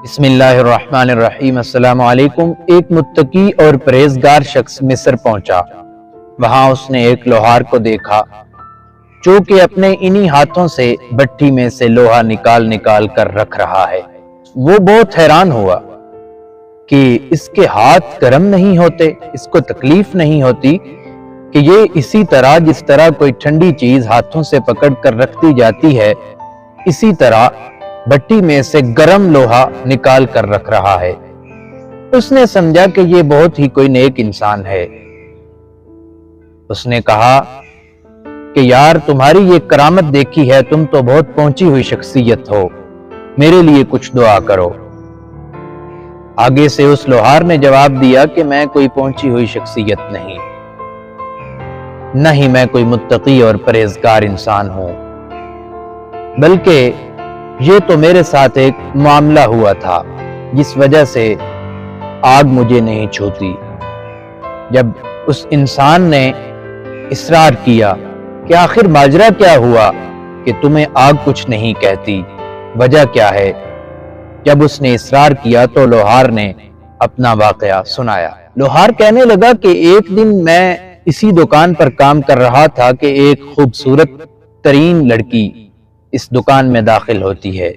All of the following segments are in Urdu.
بسم اللہ الرحمن الرحیم۔ السلام علیکم۔ ایک متقی اور پرہیزگار شخص مصر پہنچا۔ وہاں اس نے ایک لوہار کو دیکھا جو کہ اپنے انہی ہاتھوں سے بھٹی میں سے لوہا نکال کر رکھ رہا ہے۔ وہ بہت حیران ہوا کہ اس کے ہاتھ گرم نہیں ہوتے، اس کو تکلیف نہیں ہوتی کہ یہ اسی طرح جس طرح کوئی ٹھنڈی چیز ہاتھوں سے پکڑ کر رکھتی جاتی ہے، اسی طرح بھٹی میں سے گرم لوہا نکال کر رکھ رہا ہے۔ اس نے سمجھا کہ یہ بہت ہی کوئی نیک انسان ہے۔ اس نے کہا کہ یار، تمہاری یہ کرامت دیکھی ہے، تم تو بہت پہنچی ہوئی شخصیت ہو، میرے لیے کچھ دعا کرو۔ آگے سے اس لوہار نے جواب دیا کہ میں کوئی پہنچی ہوئی شخصیت نہیں، نہ ہی میں کوئی متقی اور پرہیزگار انسان ہوں، بلکہ یہ تو میرے ساتھ ایک معاملہ ہوا تھا جس وجہ سے آگ مجھے نہیں چھوتی۔ جب اس انسان نے اصرار کیا کہ آخر ماجرا کیا ہوا کہ تمہیں آگ کچھ نہیں کہتی، وجہ کیا ہے، جب اس نے اصرار کیا تو لوہار نے اپنا واقعہ سنایا۔ لوہار کہنے لگا کہ ایک دن میں اسی دکان پر کام کر رہا تھا کہ ایک خوبصورت ترین لڑکی اس دکان میں داخل ہوتی ہے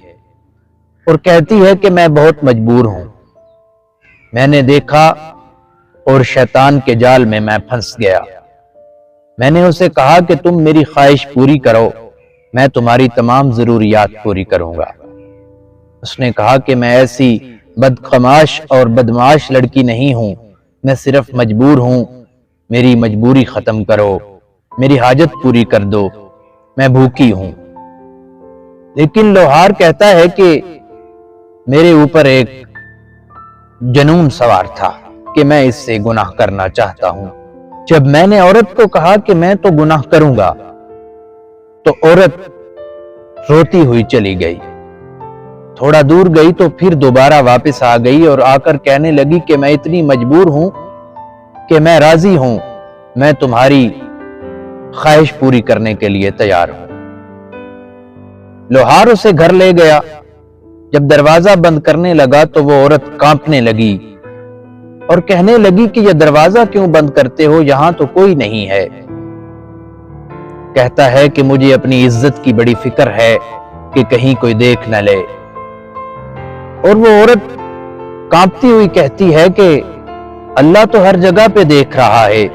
اور کہتی ہے کہ میں بہت مجبور ہوں، میں نے دیکھا اور شیطان کے جال میں پھنس گیا۔ میں نے اسے کہا کہ تم میری خواہش پوری کرو، میں تمہاری تمام ضروریات پوری کروں گا۔ اس نے کہا کہ میں ایسی بدخماش اور بدمعاش لڑکی نہیں ہوں، میں صرف مجبور ہوں، میری مجبوری ختم کرو، میری حاجت پوری کر دو، میں بھوکی ہوں۔ لیکن لوہار کہتا ہے کہ میرے اوپر ایک جنون سوار تھا کہ میں اس سے گناہ کرنا چاہتا ہوں۔ جب میں نے عورت کو کہا کہ میں تو گناہ کروں گا، تو عورت روتی ہوئی چلی گئی۔ تھوڑا دور گئی تو پھر دوبارہ واپس آ گئی اور آ کر کہنے لگی کہ میں اتنی مجبور ہوں کہ میں راضی ہوں، میں تمہاری خواہش پوری کرنے کے لیے تیار ہوں۔ لوہار اسے گھر لے گیا۔ جب دروازہ بند کرنے لگا تو وہ عورت کانپنے لگی اور کہنے لگی کہ یہ دروازہ کیوں بند کرتے ہو، یہاں تو کوئی نہیں ہے۔ کہتا ہے کہ مجھے اپنی عزت کی بڑی فکر ہے کہ کہیں کوئی دیکھ نہ لے۔ اور وہ عورت کانپتی ہوئی کہتی ہے کہ اللہ تو ہر جگہ پہ دیکھ رہا ہے،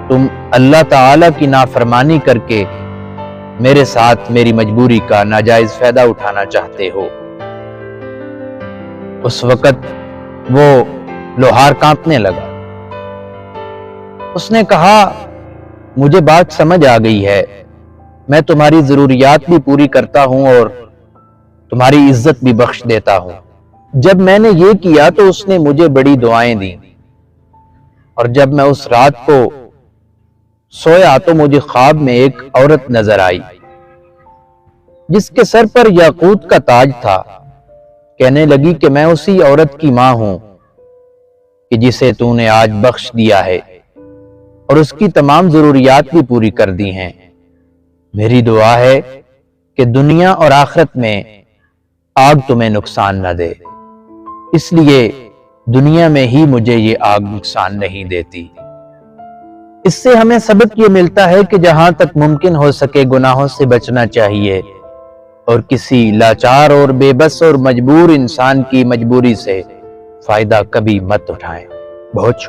تم اللہ تعالی کی نافرمانی کر کے میرے ساتھ میری مجبوری کا ناجائز فائدہ اٹھانا چاہتے ہو۔ اس وقت وہ لوہار کانپنے لگا۔ اس نے کہا مجھے بات سمجھ آ گئی ہے، میں تمہاری ضروریات بھی پوری کرتا ہوں اور تمہاری عزت بھی بخش دیتا ہوں۔ جب میں نے یہ کیا تو اس نے مجھے بڑی دعائیں دیں، اور جب میں اس رات کو سویا تو مجھے خواب میں ایک عورت نظر آئی جس کے سر پر یاقوت کا تاج تھا۔ کہنے لگی کہ میں اسی عورت کی ماں ہوں کہ جسے تو نے آج بخش دیا ہے اور اس کی تمام ضروریات بھی پوری کر دی ہیں۔ میری دعا ہے کہ دنیا اور آخرت میں آگ تمہیں نقصان نہ دے، اس لیے دنیا میں ہی مجھے یہ آگ نقصان نہیں دیتی۔ اس سے ہمیں سبق یہ ملتا ہے کہ جہاں تک ممکن ہو سکے گناہوں سے بچنا چاہیے، اور کسی لاچار اور بے بس اور مجبور انسان کی مجبوری سے فائدہ کبھی مت اٹھائیں۔ بہت شکریہ۔